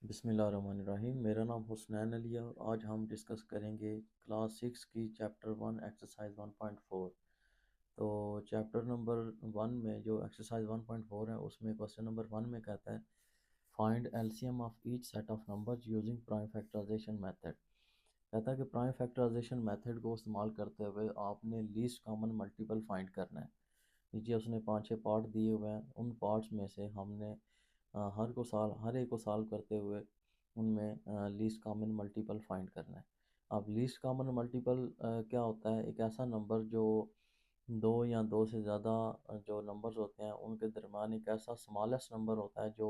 बिस्मिल्लाहिर्रहमानिर्रहीम। मेरा नाम हुसनैन अली है और आज हम डिस्कस करेंगे क्लास 6 की चैप्टर 1 एक्सरसाइज 1.4। तो चैप्टर नंबर 1 में जो एक्सरसाइज 1.4 है उसमें क्वेश्चन नंबर 1 में कहता है find LCM of each set of numbers using prime factorization method. कहता है कि प्राइम फैक्टराइजेशन मेथड को इस्तेमाल करते हुए आपने लीस्ट कॉमन मल्टीपल फाइंड करना है। नीचे उसने 5-6 पार्ट दिए हुए हैं, उन पार्ट्स में से हमने हर एक को सॉल्व करते हुए उनमें लीस्ट कॉमन मल्टीपल फाइंड करना है। अब लीस्ट कॉमन मल्टीपल क्या होता है? एक ऐसा नंबर जो दो या दो से ज़्यादा जो नंबर्स होते हैं उनके दरमियान एक ऐसा स्मॉलेस्ट नंबर होता है जो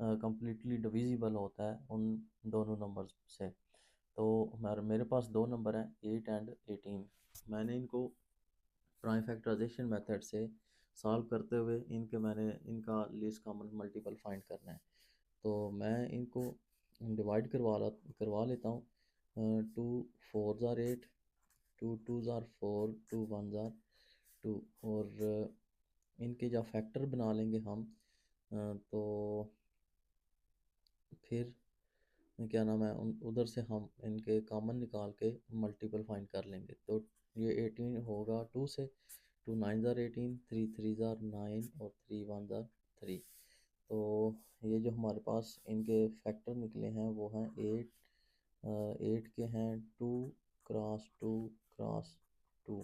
कम्प्लीटली डिविजिबल होता है उन दोनों नंबर्स से। तो मेरे पास दो नंबर हैं 8 एंड 18। मैंने इनको प्राइम फैक्टराइजेशन मेथड से सॉल्व करते हुए मैंने इनका लीस्ट कॉमन मल्टीपल फाइंड करना है। तो मैं इनको डिवाइड करवा लेता हूँ। 2 4 ज़ार 8, 2 2 ज़ार 4, 2 1 ज़ार 2 और इनके जब फैक्टर बना लेंगे हम तो फिर क्या नाम है उधर से हम इनके कॉमन निकाल के मल्टीपल फाइंड कर लेंगे। तो ये 18 होगा 2 से, 2 9 ज़ार 18, 3 3 ज़ार 9 और 3 1 ज़ार 3। तो ये जो हमारे पास इनके फैक्टर निकले हैं वो हैं 8 के हैं 2 क्रॉस 2 क्रॉस 2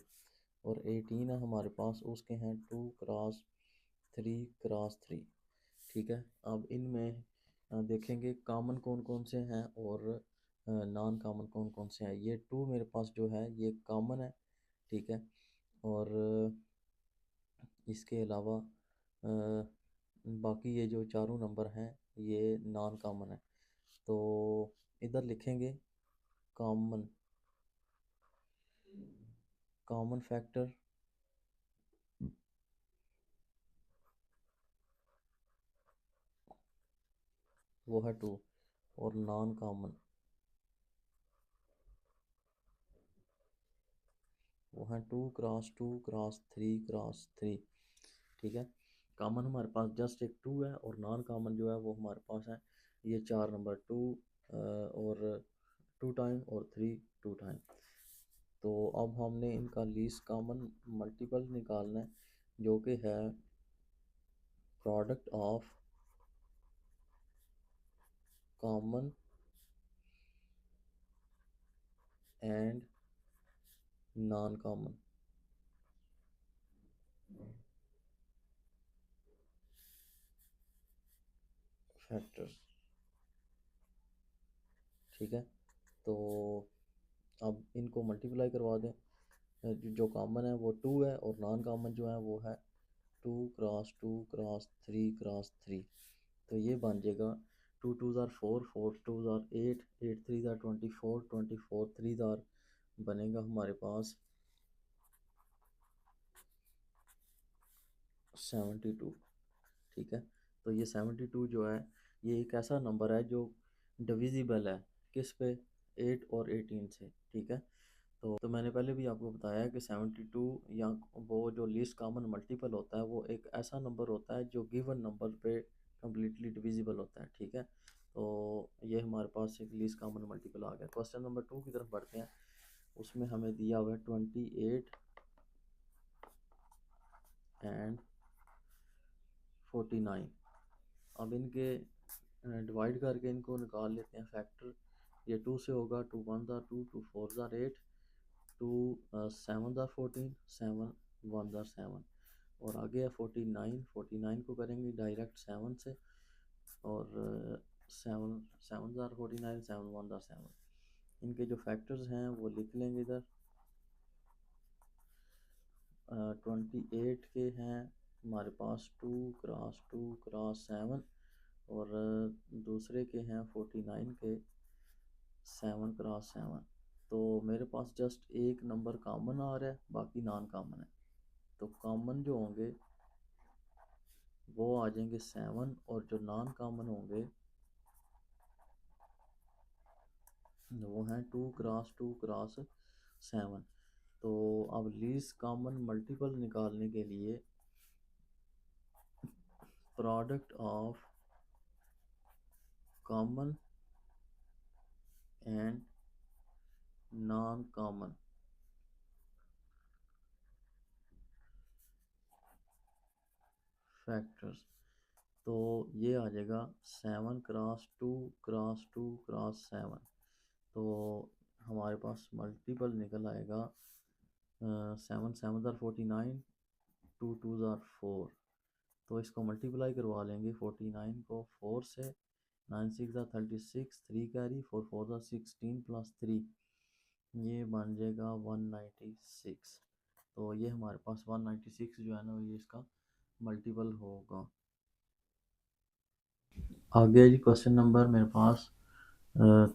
और 18 है हमारे पास, उसके हैं 2 क्रॉस 3 क्रॉस 3। ठीक है, अब इनमें देखेंगे कॉमन कौन कौन से हैं और नॉन कॉमन कौन कौन से हैं। ये 2 मेरे पास जो है ये कॉमन है, ठीक है। और इसके अलावा बाकी ये जो चारों नंबर हैं ये नॉन कॉमन है। तो इधर लिखेंगे कॉमन कॉमन फैक्टर वो है 2 और नॉन कॉमन वो है 2 क्रॉस 2 क्रॉस 3 क्रॉस 3। ठीक है, कॉमन हमारे पास जस्ट एक 2 है और नॉन कॉमन जो है वो हमारे पास है ये 4 नंबर 2 और 2 टाइम और 3 2 टाइम। तो अब हमने इनका लीस्ट कॉमन मल्टीपल निकालना है जो कि है product of common and non common factors. ठीक है, तो अब इनको मल्टीप्लाई करवा दें। जो कॉमन है वो 2 है और नॉन कॉमन जो है वो है 2 क्रॉस 2 क्रॉस 3 क्रॉस 3। तो ये बन जाएगा 2 2 ज़ार 4, 4 2 ज़ार 8, 8 3 ज़ार 24, 24 3 ज़ार बनेगा हमारे पास 72। ठीक है, तो ये 72 जो है ये एक ऐसा नंबर है जो डिविजिबल है किस पे? 8 और 18 से। ठीक है, तो मैंने पहले भी आपको बताया कि 72 या वो जो लीस्ट कॉमन मल्टीपल होता है वो एक ऐसा नंबर होता है जो गिवन नंबर पे कम्प्लीटली डिविजिबल होता है। ठीक है, तो ये हमारे पास एक लीस्ट कॉमन मल्टीपल आ गया। क्वेश्चन नंबर 2 की तरफ बढ़ते हैं। उसमें हमें दिया हुआ है 28 एंड 49। अब इनके डिवाइड करके इनको निकाल लेते हैं फैक्टर। ये 2 से होगा 2 1 ज़ार 2, 2 4 ज़ार 8, 2 7 ज़ार 14, 7 1 ज़ार 7 और आगे है 49। 49 को करेंगे डायरेक्ट 7 से और 7 7 ज़ार 49, 7 1 ज़ार 7। इनके जो फैक्टर्स हैं वो लिख लेंगे इधर। 28 के हैं हमारे पास 2 क्रॉस 2 क्रॉस 7 और दूसरे के हैं 49 के 7 क्रॉस 7। तो मेरे पास जस्ट एक नंबर कॉमन आ रहा है, बाकी नॉन कॉमन है। तो कॉमन जो होंगे वो आ जाएंगे 7 और जो नॉन कॉमन होंगे वो हैं 2 क्रॉस 2 क्रॉस 7। तो अब लीस्ट कॉमन मल्टीपल निकालने के लिए product of common and non common factors. तो ये आ जाएगा 7 क्रॉस 2 क्रॉस 2 क्रॉस 7। तो हमारे पास मल्टीपल निकल आएगा 7 7 ज़ार 49, 2 2 ज़ार 4। तो इसको मल्टीप्लाई करवा लेंगे 49 को 4 से, 9 6 ज़ार 36, 3 कैरी, 4 4 ज़ार 16 प्लस 3, ये बन जाएगा 196। तो ये हमारे पास 196 जो है ना ये इसका मल्टीपल होगा। आगे जी क्वेश्चन नंबर मेरे पास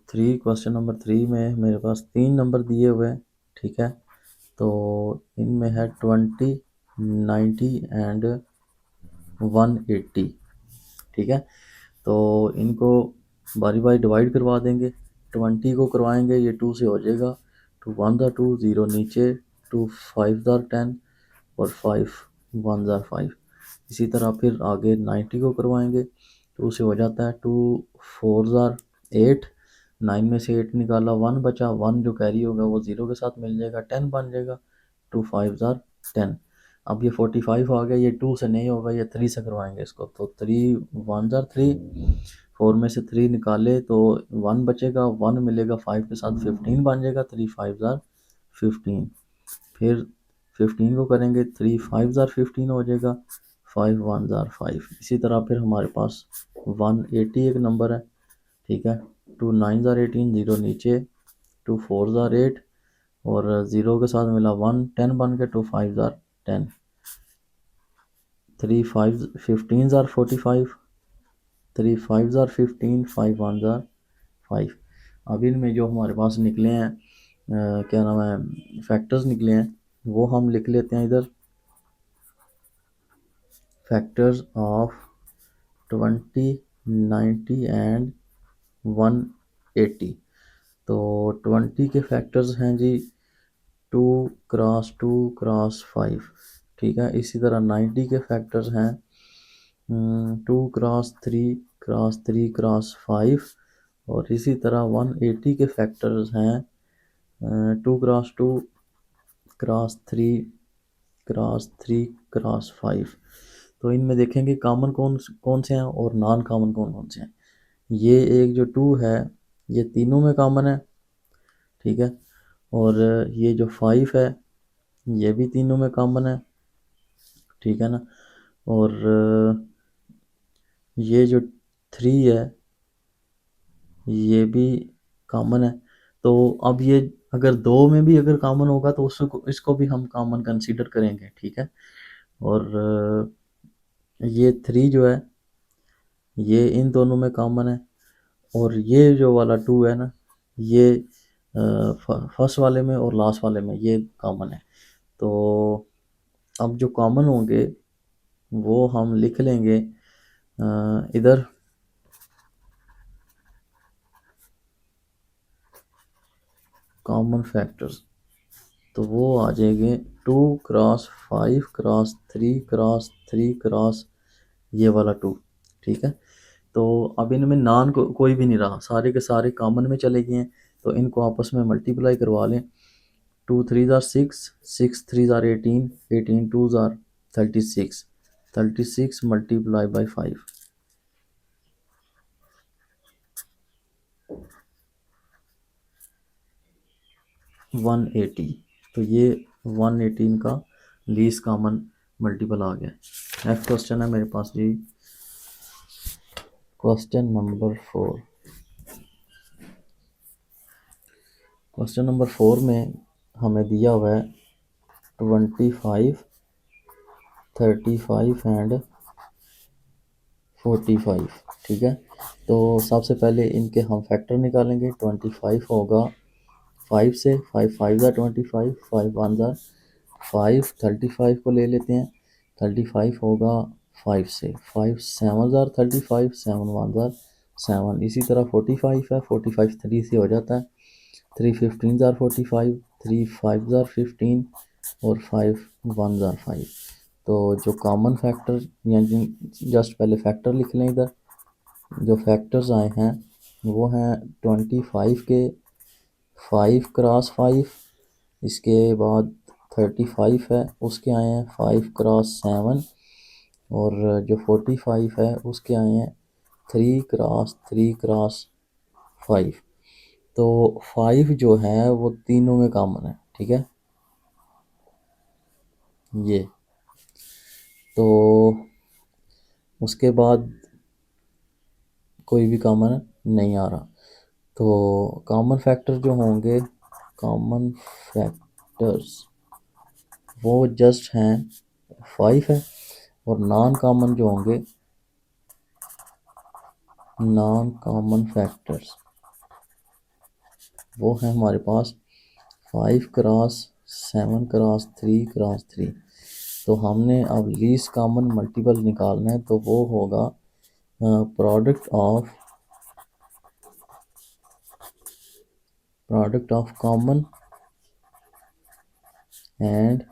3। क्वेश्चन नंबर 3 में मेरे पास 3 नंबर दिए हुए हैं, ठीक है। तो इनमें है 20, 90 एंड 180, ठीक है। तो इनको बारी बारी डिवाइड करवा देंगे। 20 को करवाएंगे, ये 2 से हो जाएगा, 2 1 ज़ार 2, 0 नीचे, 2 5 ज़ार 10 और 5 1 ज़ार 5। इसी तरह फिर आगे 90 को करवाएंगे, 2 से हो जाता है, 2 4 ज़ार 8, 9 में से 8 निकाला, 1 बचा, 1 जो कैरी होगा वो 0 के साथ मिल जाएगा, 10 बन जाएगा, 2 5 ज़ार 10। अब ये 45 आ गया, ये 2 से नहीं होगा, ये 3 से करवाएंगे इसको। तो 3 1 ज़ार 3, 4 में से 3 निकाले तो 1 बचेगा, 1 मिलेगा 5 के साथ, 15 बन जाएगा, 3 5 ज़ार 15। फिर 15 को करेंगे, 3 5 ज़ार 15 हो जाएगा, 5 1 ज़ार 5। इसी तरह फिर हमारे पास 180 एक नंबर है, ठीक है। 2 9 ज़ार 18, 0 नीचे, 2 4 ज़ार 8 और 0 के साथ मिला 1, 10 बन के, 2 5 ज़ार 10, 3 5 15 ज़ार 45, 3 5 ज़ार 15, 5 1 ज़ार 5। अब इनमें जो हमारे पास निकले हैं क्या नाम है फैक्टर्स निकले हैं, वो हम लिख लेते हैं इधर। Factors of 20, 90 and 180। तो 20 के फैक्टर्स हैं जी 2 क्रॉस 2 क्रॉस 5, ठीक है। इसी तरह 90 के फैक्टर्स हैं 2 क्रॉस 3 क्रॉस 3 क्रॉस 5। और इसी तरह 180 के फैक्टर्स हैं 2 क्रॉस 2 क्रॉस 3 क्रॉस 3 क्रॉस 5। तो इनमें देखेंगे कॉमन कौन कौन से हैं और नॉन कॉमन कौन कौन से हैं। ये एक जो 2 है ये तीनों में कॉमन है, ठीक है। और ये जो 5 है ये भी तीनों में कॉमन है, ठीक है ना। और ये जो 3 है ये भी कॉमन है। तो अब ये अगर 2 में भी अगर कॉमन होगा तो उसको इसको भी हम कॉमन कंसीडर करेंगे, ठीक है। और ये 3 जो है ये इन दोनों में कॉमन है। और ये जो वाला 2 है ना ये फर्स्ट वाले में और लास्ट वाले में ये कॉमन है। तो अब जो कॉमन होंगे वो हम लिख लेंगे इधर कॉमन फैक्टर्स। तो वो आ जाएंगे 2 क्रॉस 5 क्रॉस 3 क्रॉस 3 क्रॉस ये वाला 2, ठीक है। तो अब इनमें नॉन कोई भी नहीं रहा, सारे के सारे कॉमन में चले गए हैं। तो इनको आपस में मल्टीप्लाई करवा लें, 2 3 ज़ार 6, 6 3 ज़ार 18, 18 2 ज़ार 36, 36 मल्टीप्लाई बाई 5, 180। तो ये 118 का लीस्ट कॉमन मल्टीपल आ गया। नेक्स्ट क्वेश्चन है मेरे पास जी, क्वेश्चन नंबर 4। क्वेश्चन नंबर 4 में हमें दिया हुआ है 25, 35 एंड 45, ठीक है। तो सबसे पहले इनके हम फैक्टर निकालेंगे। 25 होगा 5 से, 5 5 ज़ार 25, 5 1 ज़ार 5, 35 को ले लेते हैं, 35 होगा 5 से, 5 7 ज़ार 35, 7 1 ज़ार 7। इसी तरह 45 है, 45 3 से हो जाता है, 3 15 ज़ार 45, 3 5 ज़ार 15 और 5 1 ज़ार 5। तो जो कॉमन फैक्टर यानी जस्ट पहले फैक्टर लिख लें इधर। जो फैक्टर्स आए हैं वो हैं 25 के 5x5, इसके बाद 35 है उसके आए हैं 5x7, और जो 45 है उसके आए हैं 3x3x5। तो 5 जो है वो तीनों में कॉमन है, ठीक है। ये तो उसके बाद कोई भी कॉमन नहीं आ रहा। तो कॉमन फैक्टर जो होंगे, कॉमन फैक्टर्स वो जस्ट हैं 5 है, और नॉन कॉमन जो होंगे, नॉन कॉमन फैक्टर्स वो हैं हमारे पास 5x7x3x3। तो हमने अब लीस्ट कॉमन मल्टीपल निकालना है, तो वो होगा product of common and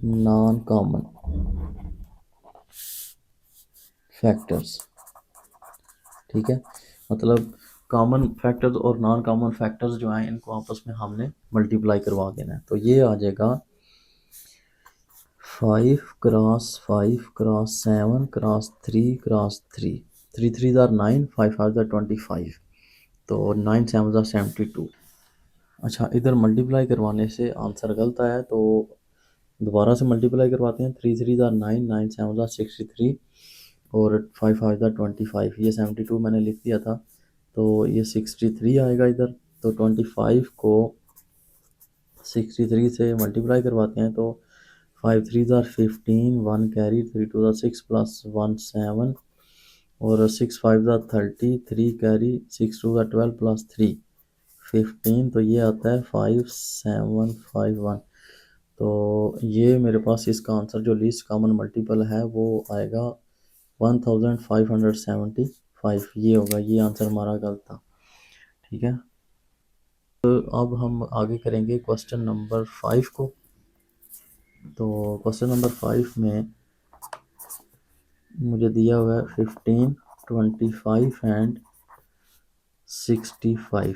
non common factors, ठीक है। मतलब कॉमन फैक्टर्स और नॉन कॉमन फैक्टर्स जो हैं इनको आपस में हमने मल्टीप्लाई करवा देना है। तो ये आ जाएगा 5x5x7x3x3, 3 3 9, 5 5 25, तो 9 7 72। अच्छा, इधर मल्टीप्लाई करवाने से आंसर गलत आया, तो दोबारा से मल्टीप्लाई करवाते हैं। 3 3 9, 9 7 63, और 5 5 25, ये 72 मैंने लिख दिया था, तो ये 63 आएगा इधर। तो 25 को 63 से मल्टीप्लाई करवाते हैं, तो 5 3 15, 1 कैरी, 3 2 6 प्लस 1 7, और 6 5 30, 3 कैरी, 6 2 12 प्लस 3 15। तो ये आता है 5751। तो ये मेरे पास इसका आंसर जो लीस्ट कॉमन मल्टीपल है वो आएगा 1575। ये होगा, ये आंसर हमारा गलत था, ठीक है। तो अब हम आगे करेंगे क्वेश्चन नंबर 5 को। तो क्वेश्चन नंबर 5 में मुझे दिया हुआ है 15, 25 एंड 65।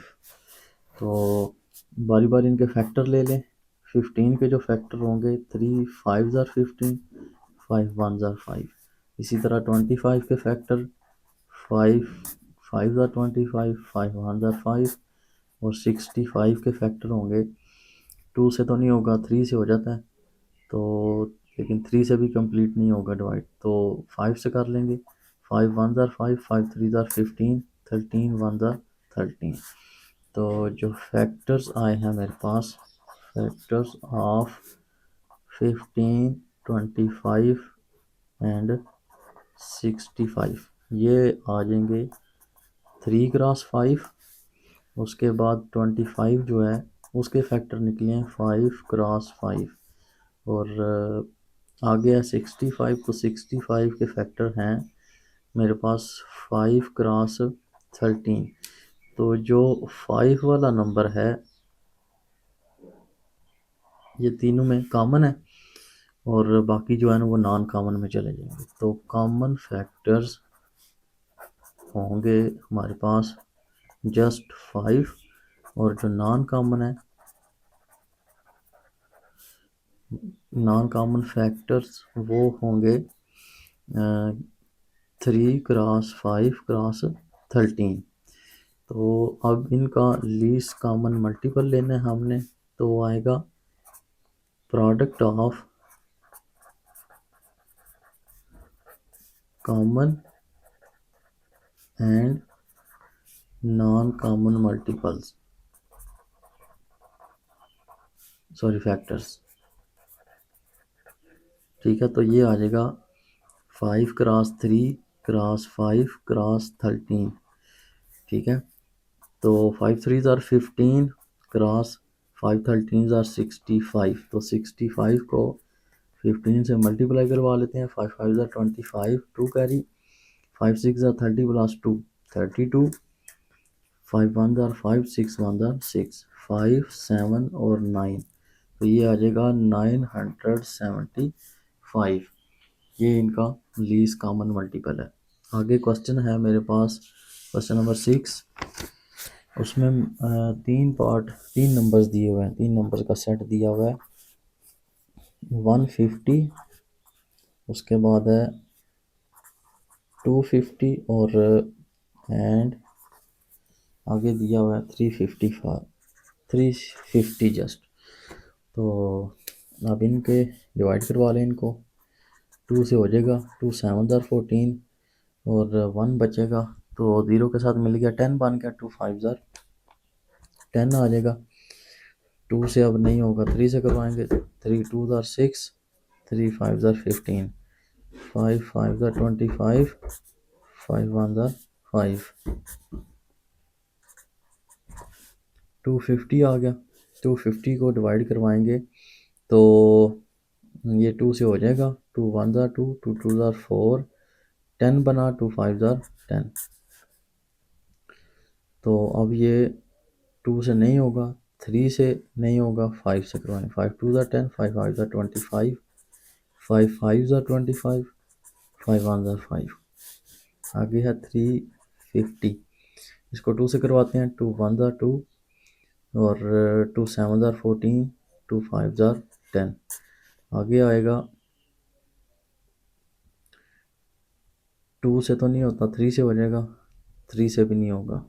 तो बारी बारी इनके फैक्टर ले लें। 15 के जो फैक्टर होंगे 3 5 15, 5 1 5। इसी तरह 25 के फैक्टर 5 5 25, 5 1 5। और 65 के फैक्टर होंगे, 2 से तो नहीं होगा, 3 से हो जाता है, तो लेकिन 3 से भी कंप्लीट नहीं होगा डिवाइड, तो 5 से कर लेंगे। 5 1 5, 5 3 15, 13 1 13। तो जो फैक्टर्स आए हैं मेरे पास, फैक्टर्स ऑफ 15, 25 एंड 65, ये आ जाएंगे 3x5। उसके बाद 25 जो है उसके फैक्टर निकले हैं 5x5, और आगे है 65। तो 65 के फैक्टर हैं मेरे पास 5x13। तो जो 5 वाला नंबर है ये तीनों में कॉमन है, और बाकी जो है ना वो नॉन कॉमन में चले जाएंगे। तो कॉमन फैक्टर्स होंगे हमारे पास जस्ट 5, और जो नॉन कॉमन है, नॉन कॉमन फैक्टर्स वो होंगे 3x5x13। तो अब इनका लीस्ट कॉमन मल्टीपल लेना है हमने, तो वो आएगा product of common and non common multiples, sorry factors, ठीक है। तो ये आ जाएगा 5x3x5x13, ठीक है। तो 5 3 15 क्रॉस 5 13 65। तो 65 को 15 से मल्टीप्लाई करवा लेते हैं। 5 5 25, 2 कैरी, 5 6 30 प्लस 2 32, 5 1 5, 6 1 6, 5 7 और 9। तो ये आ जाएगा 975। ये इनका लीस्ट कॉमन मल्टीपल है। आगे क्वेश्चन है मेरे पास क्वेश्चन नंबर 6, उसमें तीन नंबर्स दिए हुए हैं, तीन नंबर का सेट दिया हुआ है 150, उसके बाद है 250 और एंड आगे दिया हुआ है 350 जस्ट। तो अब इनके डिवाइड करवा लें इनको, 2 से हो जाएगा, 2 7 ज़ार 14 और 1 बचेगा तो 0 के साथ मिल गया 10 बन गया, 2 5 ज़ार 10 आ जाएगा। 2 से अब नहीं होगा, 3 से करवाएंगे, 3 2 ज़ार 6, 3 5 ज़ार 15, 5 5 ज़ार 25, 5 1 ज़ार 5, 250 आ गया। 250 को डिवाइड करवाएंगे तो ये 2 से हो जाएगा, 2 1 ज़ार 2, 2 2 ज़ार 4, 10 बना, 2 5 ज़ार 10। तो अब ये 2 से नहीं होगा, 3 से नहीं होगा, 5 से करवाएं, 5 2 ज़ार 10, 5 5 ज़ार 25, 5 5 ज़ार 25, 5 1 ज़ार 5। आगे है 350, इसको 2 से करवाते हैं, 2 1 ज़ार 2 और 2 7 ज़ार 14, 2 5 ज़ार 10। आगे आएगा 2 से तो नहीं होता, 3 से हो जाएगा, 3 से भी नहीं होगा,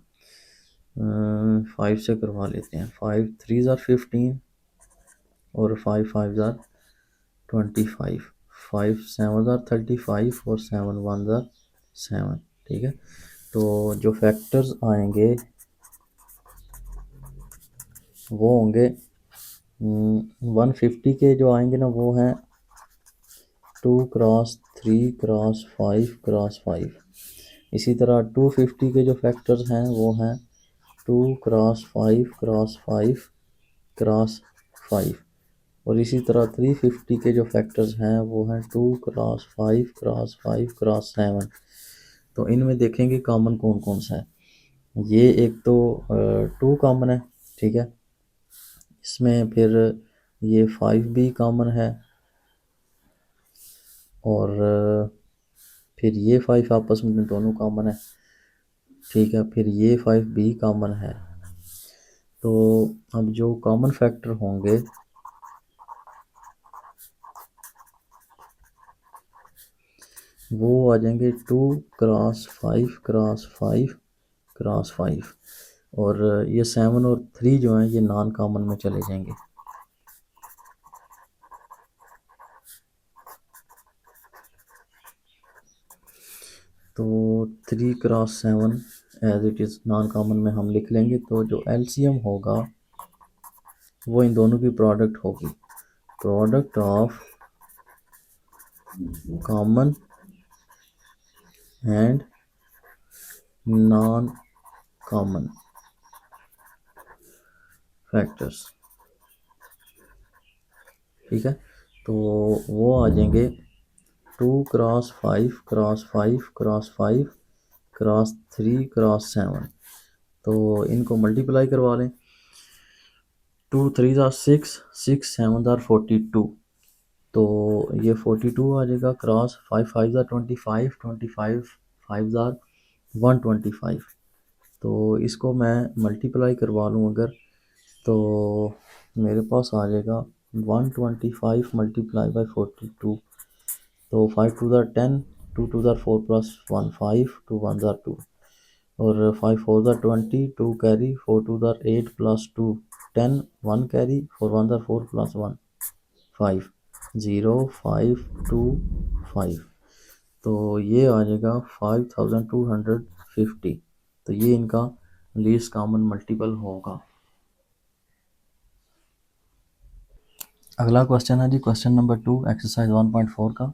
5 से करवा लेते हैं, 5 3 ज़ार 15 और 5 5 ज़ार 25, 5 7 ज़ार 35 और 7 1 ज़ार 7। ठीक है, तो जो फैक्टर्स आएंगे वो होंगे 150 के जो आएंगे ना वो हैं 2 क्रॉस 3 क्रॉस 5 क्रॉस 5। इसी तरह 250 के जो फैक्टर्स हैं वो हैं 2 क्रॉस 5 क्रॉस 5 क्रॉस 5। और इसी तरह 350 के जो फैक्टर्स हैं वो हैं 2 क्रॉस 5 क्रॉस 5 क्रॉस 7। तो इनमें देखेंगे कॉमन कौन कौन सा है। ये एक तो 2 कॉमन है, ठीक है, इसमें फिर ये 5 भी कॉमन है और फिर ये 5 आपस में दोनों कॉमन है, ठीक है, फिर ये 5 भी कॉमन है। तो अब जो कॉमन फैक्टर होंगे वो आ जाएंगे 2 क्रॉस 5 क्रॉस 5 क्रॉस 5 और ये 7 और 3 जो हैं ये नॉन कॉमन में चले जाएंगे। तो 3 cross 7 as it is non common में हम लिख लेंगे। तो जो एलसीएम होगा वो इन दोनों की प्रोडक्ट होगी, product of common and non common factors. ठीक है, तो वो आ जाएंगे 2 cross 5 cross 5 cross 5 cross 3 cross 7। तो इनको मल्टीप्लाई करवा लें, 2 3 ज़ार 6, 6 7 ज़ार 42, तो ये 42 आ जाएगा, क्रॉस 5 5 ज़ार 25, 25 5 ज़ार 125। तो इसको मैं मल्टीप्लाई करवा लूँ अगर, तो मेरे पास आ जाएगा 125 मल्टीप्लाई बाई 42। तो 5 2 ज़ार 10, 2 2 ज़ार 4 प्लस 1 5, 2 1 ज़ार 2 और 5 4 ज़ार 20, 2 कैरी, 4 2 ज़ार 8 प्लस 2 10, 1 कैरी, 4 1 ज़ार 4 प्लस 1 5 0 5 2 5। तो ये आ जाएगा 5250। तो ये इनका लीस्ट कॉमन मल्टीपल होगा। अगला क्वेश्चन है जी क्वेश्चन नंबर 2 एक्सरसाइज 1.4 का।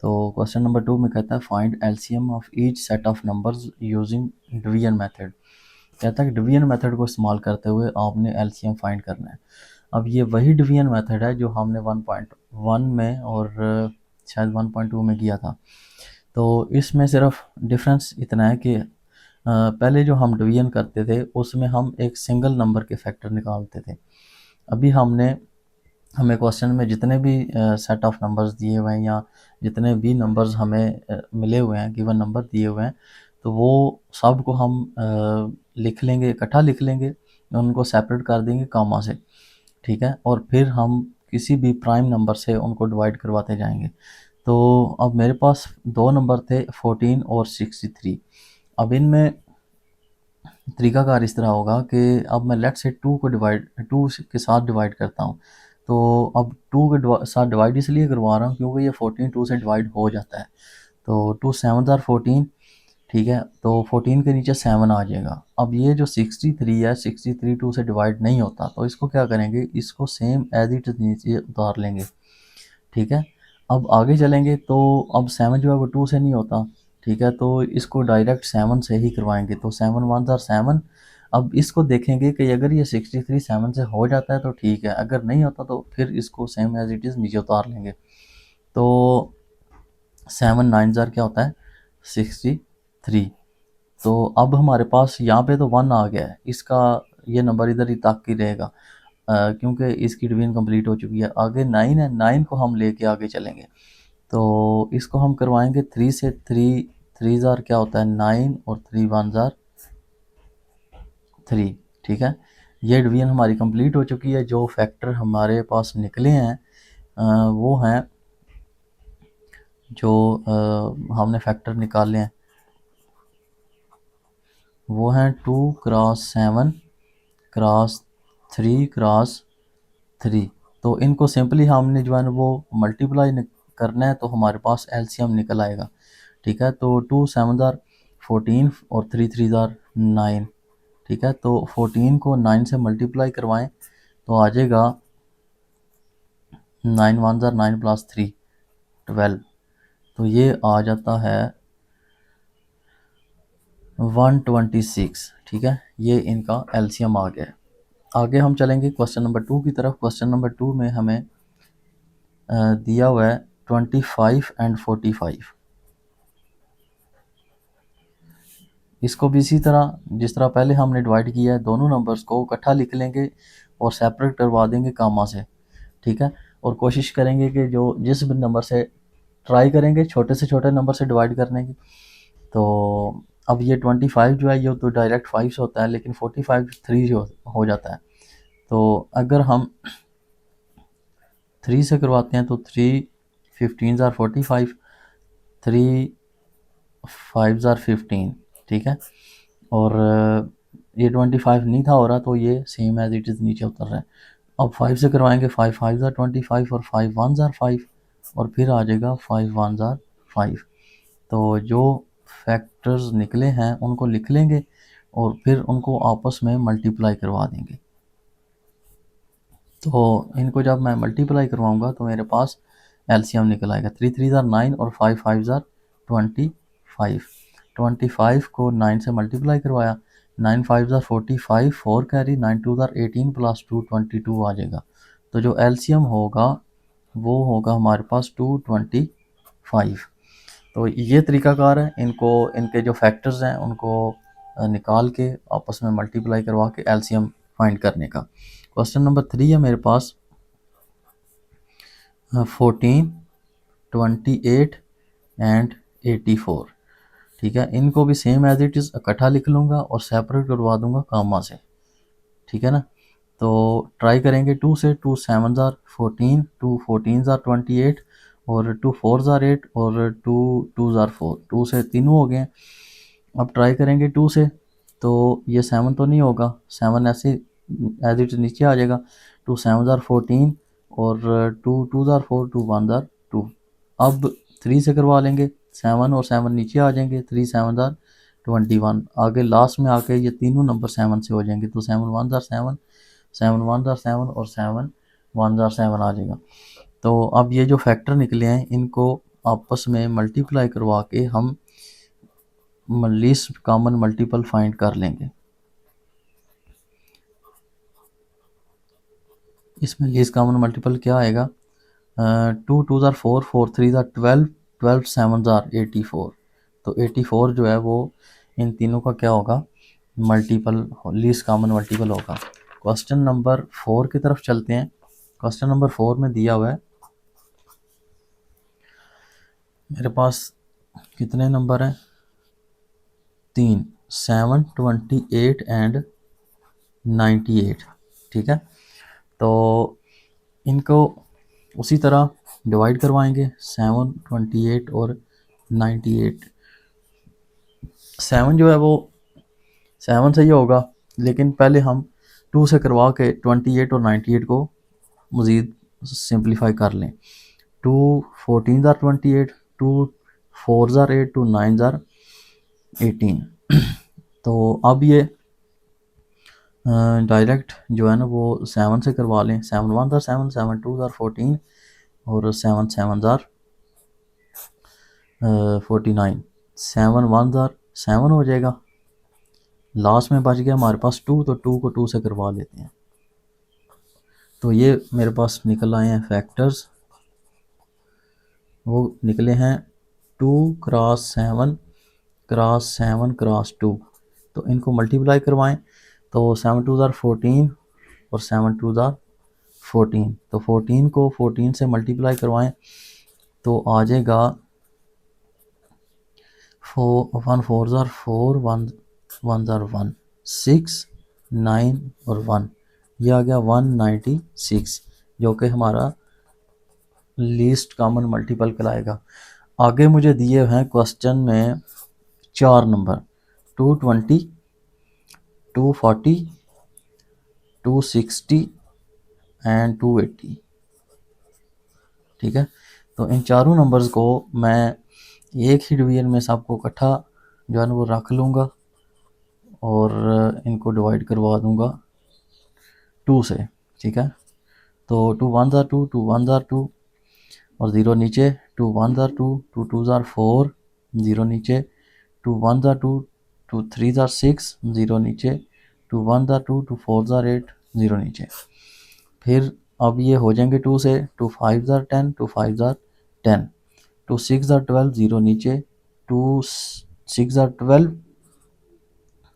तो क्वेश्चन नंबर 2 में कहता है find LCM of each set of numbers using division method. कहता है कि डिवीजन मेथड को इस्तेमाल करते हुए आपने एलसीएम फाइंड करना है। अब ये वही डिवीजन मेथड है जो हमने 1.1 में और शायद 1.2 में किया था। तो इसमें सिर्फ डिफरेंस इतना है कि पहले जो हम डिवीजन करते थे उसमें हम एक सिंगल नंबर के फैक्टर निकालते थे। अभी हमें क्वेश्चन में जितने भी सेट ऑफ नंबर्स दिए हुए हैं या जितने भी नंबर्स हमें मिले हुए हैं, गिवन नंबर दिए हुए हैं, तो वो सब को हम लिख लेंगे, इकट्ठा लिख लेंगे, उनको सेपरेट कर देंगे कामा से, ठीक है। और फिर हम किसी भी प्राइम नंबर से उनको डिवाइड करवाते जाएंगे। तो अब मेरे पास दो नंबर थे 14 और 63। अब इनमें तरीकाकार इस तरह होगा कि अब मैं लेट से 2 को डिवाइड 2 के साथ डिवाइड करता हूँ। तो अब 2 के साथ डिवाइड इसलिए करवा रहा हूँ क्योंकि ये 14 2 से डिवाइड हो जाता है। तो 2 7 आर 14, ठीक है। तो 14 के नीचे 7 आ जाएगा। अब ये जो 63 है, 63 2 से डिवाइड नहीं होता, तो इसको क्या करेंगे, इसको सेम एज इट इज़ नीचे उतार लेंगे, ठीक है। अब आगे चलेंगे तो अब 7 जो है वो 2 से नहीं होता, ठीक है। तो इसको डायरेक्ट 7 से ही करवाएंगे। तो 7 1 आर 7। अब इसको देखेंगे कि अगर ये 63 7 से हो जाता है तो ठीक है, अगर नहीं होता तो फिर इसको सेम एज इट इज़ नीचे उतार लेंगे। तो 7 9 ज़ार क्या होता है 63। तो अब हमारे पास यहाँ पे तो 1 आ गया है, इसका ये नंबर इधर ही तक ही रहेगा क्योंकि इसकी डिवीजन कंप्लीट हो चुकी है। आगे 9 है, 9 को हम लेके आगे चलेंगे। तो इसको हम करवाएंगे 3 से। 3 ज़ार क्या होता है 9 और 3 1 ज़ार 3, ठीक है। ये डिवीजन हमारी कंप्लीट हो चुकी है। जो फैक्टर हमारे पास निकले हैं वो हैं जो हमने फैक्टर निकाले हैं वो हैं 2 क्रॉस 7 क्रॉस 3 क्रॉस 3। तो इनको सिंपली हमने जो है ना वो मल्टीप्लाई करना है, तो हमारे पास एलसीएम निकल आएगा, ठीक है। तो 2 7 ज़ार 14 और 3 3 ज़ार 9, ठीक है। तो 14 को 9 से मल्टीप्लाई करवाएं तो आ जाएगा 9 1 ज़ार 9 प्लस 3 12। तो ये आ जाता है 126, ठीक है। ये इनका एलसीएम आ गया। आगे हम चलेंगे क्वेश्चन नंबर 2 की तरफ। क्वेश्चन नंबर 2 में हमें दिया हुआ है 25 एंड 45। इसको भी इसी तरह जिस तरह पहले हमने डिवाइड किया है, दोनों नंबर्स को इकट्ठा लिख लेंगे और सेपरेट करवा देंगे कामा से, ठीक है। और कोशिश करेंगे कि जो जिस भी नंबर से ट्राई करेंगे छोटे से छोटे नंबर से डिवाइड करने की। तो अब ये 25 जो है ये तो डायरेक्ट 5 से होता है, लेकिन 45 3 हो जाता है। तो अगर हम 3 से करवाते हैं तो 3 15 ज़ार 45, 3 5 ज़ार 15, ठीक है। और ये 25 नहीं था हो रहा, तो ये सेम एज इट इज़ नीचे उतर रहा है। अब 5 से करवाएंगे, 5 5 ज़ार 25 और 5 1 ज़ार 5, और फिर आ जाएगा 5 1 ज़ार 5। तो जो फैक्टर्स निकले हैं उनको लिख लेंगे और फिर उनको आपस में मल्टीप्लाई करवा देंगे। तो इनको जब मैं मल्टीप्लाई करवाऊँगा तो मेरे पास एलसीएम निकल आएगा। 3 3 ज़ार 9 और 5 5 ज़ार 25। 25 को 9 से मल्टीप्लाई करवाया, 9 5 ज़ार 45, 4 कैरी, 9 2 ज़ार 18 प्लस 2 22 आ जाएगा। तो जो एलसीएम होगा वो होगा हमारे पास 225। तो ये तरीकाकार है, इनको इनके जो फैक्टर्स हैं उनको निकाल के आपस में मल्टीप्लाई करवा के एलसीएम फाइंड करने का। क्वेश्चन नंबर 3 है मेरे पास 14 28 एंड 84, ठीक है। इनको भी सेम एज इट इज़ इकट्ठा लिख लूँगा और सेपरेट करवा दूँगा कामा से, ठीक है ना। तो ट्राई करेंगे 2 से। 2 7 ज़ार 14, 2 14 ज़ार 28 और 2 4 ज़ार 8 और 2 2 ज़ार 4। 2 से तीनों हो गए। अब ट्राई करेंगे 2 से, तो ये 7 तो नहीं होगा, 7 ऐसे एज इट नीचे आ जाएगा। 2 7 ज़ार 14 और 2 2 ज़ार 4, 2 1 ज़ार 2। अब 3 से करवा लेंगे, 7 और 7 नीचे आ जाएंगे, 3 7 ज़ार 21। आगे लास्ट में आके ये तीनों नंबर 7 से हो जाएंगे, तो 7 1 ज़ार 7, 7 1 ज़ार 7 और 7 1 ज़ार 7 आ जाएगा। तो अब ये जो फैक्टर निकले हैं इनको आपस में मल्टीप्लाई करवा के हम लीस्ट कॉमन मल्टीपल फाइंड कर लेंगे। इसमें लीस्ट कॉमन मल्टीपल क्या आएगा, 2 2 ज़ार 4, 4 3 ज़ार 12, 12 7 ज़ार 84। तो 84 जो है वो इन तीनों का क्या होगा मल्टीपल, लीस्ट कॉमन मल्टीपल होगा। क्वेश्चन नंबर 4 की तरफ चलते हैं। क्वेश्चन नंबर 4 में दिया हुआ है मेरे पास कितने नंबर हैं, 3, 7, 28 एंड 98। ठीक है, तो इनको उसी तरह डिवाइड करवाएंगे 7, 28 और 98। 7 जो है वो 7 से ही होगा, लेकिन पहले हम 2 से करवा के 28 और 98 को मज़ीद सिंप्लीफाई कर लें। 2 14 ज़ार 28, 2 4 ज़ार 8, 2 9 ज़ार 18। तो अब ये डायरेक्ट जो है ना वो 7 से करवा लें। 7 1 ज़ार 7, 7 2 ज़ार 14 और 7 7 ज़ार 49। 7 1 ज़ार 7 हो जाएगा, लास्ट में बच गया हमारे पास 2, तो 2 को 2 से करवा लेते हैं। तो ये मेरे पास निकल आए हैं फैक्टर्स, वो निकले हैं 2 क्रॉस 7 क्रॉस 7 क्रॉस 2। तो इनको मल्टीप्लाई करवाएं, तो 7 2 ज़ार 14 और 7 2 ज़ार 14। तो 14 को 14 से मल्टीप्लाई करवाएं तो आ जाएगा 1 4 ज़ार 4, 1 ज़ार 1, 6 9 और 1, ये आ गया 196, जो कि हमारा लीस्ट कॉमन मल्टीपल कहलाएगा। आगे मुझे दिए हैं क्वेश्चन में 4 नंबर 220, 240, 260 एंड 280। ठीक है, तो इन चारों नंबर्स को मैं एक ही डिवीजन में सबको इकट्ठा जो है ना वो रख लूँगा और इनको डिवाइड करवा दूँगा 2 से। ठीक है, तो 2 1 ज़ार 2, 2 1 ज़ार 2 और 0 नीचे, 2 1 ज़ार 2, 2 2 ज़ार 4, 0 नीचे, 2 1 ज़ार 2, 2 3 ज़ार 6, 0 नीचे, 2 1 ज़ार 2, 2 4 ज़ार 8, 0 नीचे। फिर अब ये हो जाएंगे 2 से, 2 5 ज़ार 10, 2 5 ज़ार 10, 2 6 ज़ार 12, 0 नीचे, 2 6 ज़ार 12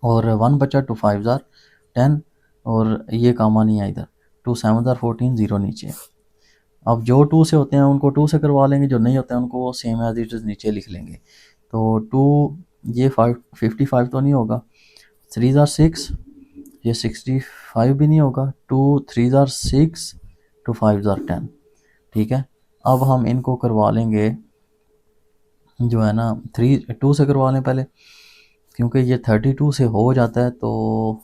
और 1 बचा, 2 5 ज़ार 10 और ये कामा नहीं है इधर, 2 7 ज़ार 14, 0 नीचे। अब जो 2 से होते हैं उनको 2 से करवा लेंगे, जो नहीं होते हैं उनको सेम एज इट इज़ नीचे लिख लेंगे। तो 2 ये 55 तो नहीं होगा, 3 ज़ार 6 ये 65 भी नहीं होगा, 2 3 ज़ार 6, 2 5 ज़ार 10। ठीक है, अब हम इनको करवा लेंगे जो है ना 2 से करवा लें पहले, क्योंकि ये 32 से हो जाता है, तो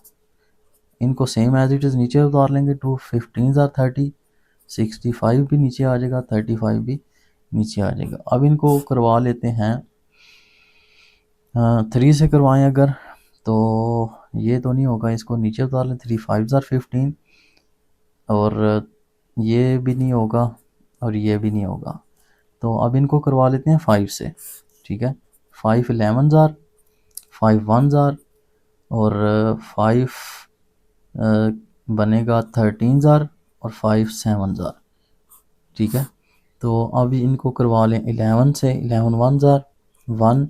इनको सेम एज इट इज़ नीचे उतार लेंगे। 2 15 ज़ार 30, 65 भी नीचे आ जाएगा, 35 भी नीचे आ जाएगा। अब इनको करवा लेते हैं 3 से करवाएं अगर, तो ये तो नहीं होगा, इसको नीचे उतार लें। 3 5 ज़ार 15 और ये भी नहीं होगा और ये भी नहीं होगा, तो अब इनको करवा लेते हैं 5 से। ठीक है, 5 11 ज़ार, 5 1 ज़ार और 5 बनेगा 13 ज़ार और 5 7 ज़ार। ठीक है, तो अब इनको करवा लें 11 से, 11 1 ज़ार 1,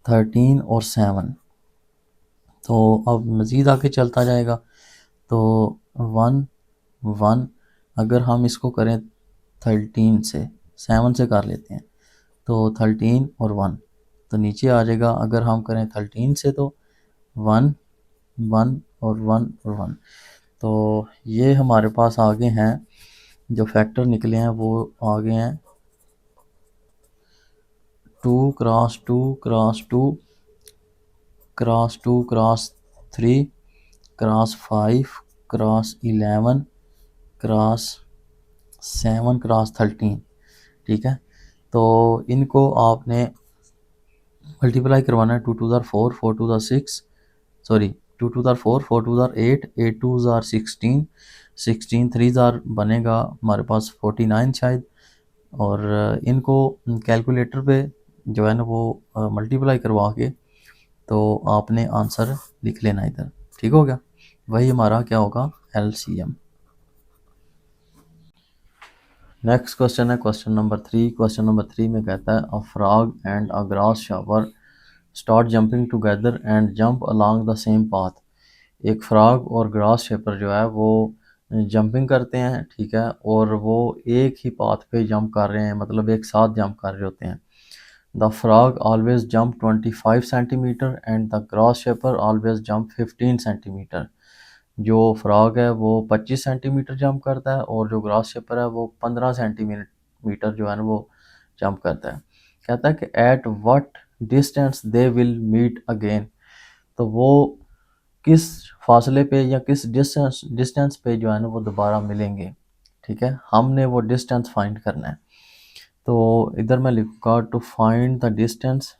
13 और 7। तो अब मज़ीद आगे चलता जाएगा, तो 1 1 अगर हम इसको करें 13 से, 7 से कर लेते हैं, तो 13 और 1 तो नीचे आ जाएगा। अगर हम करें 13 से तो 1 1 और 1 और 1, तो ये हमारे पास आगे हैं जो फैक्टर निकले हैं, वो आगे हैं 2 cross 2 cross 2 cross 2 cross 3 cross 5 cross 11 cross 7 cross 13। ठीक है, तो इनको आपने मल्टीप्लाई करवाना है। 2 2 ज़ार 4, 4 2 ज़ार 6, सॉरी 2 2 ज़ार 4, 4 2 ज़ार 8, 8 2 ज़ार 16, 16 3 ज़ार बनेगा हमारे पास 49 शायद। और इनको कैलकुलेटर पे जो है ना वो मल्टीप्लाई करवा के तो आपने आंसर लिख लेना इधर। ठीक हो गया, वही हमारा क्या होगा, LCM। नेक्स्ट क्वेश्चन है क्वेश्चन नंबर 3। क्वेश्चन नंबर 3 में कहता है a frog and a grass shopper start jumping together and jump along the same path. एक फ्रॉग और ग्रास शेपर जो है वो जंपिंग करते हैं, ठीक है, और वो एक ही पाथ पे जंप कर रहे हैं, मतलब एक साथ जंप कर रहे होते हैं। The frog always jump 25 centimetre and the grass shaper always jump 15 centimetre. जो फ्रॉग है वो 25 सेंटीमीटर जंप करता है और जो ग्रास शेपर है वो 15 सेंटीमीटर जो है ना वो जंप करता है। कहता है कि at what distance they will meet again, तो वो किस फासले पे या किस डिस्टेंस पे जो है ना वो दोबारा मिलेंगे। ठीक है, हमने वो डिस्टेंस फाइंड करना है। तो इधर मैं लिखूंगा to find the distance,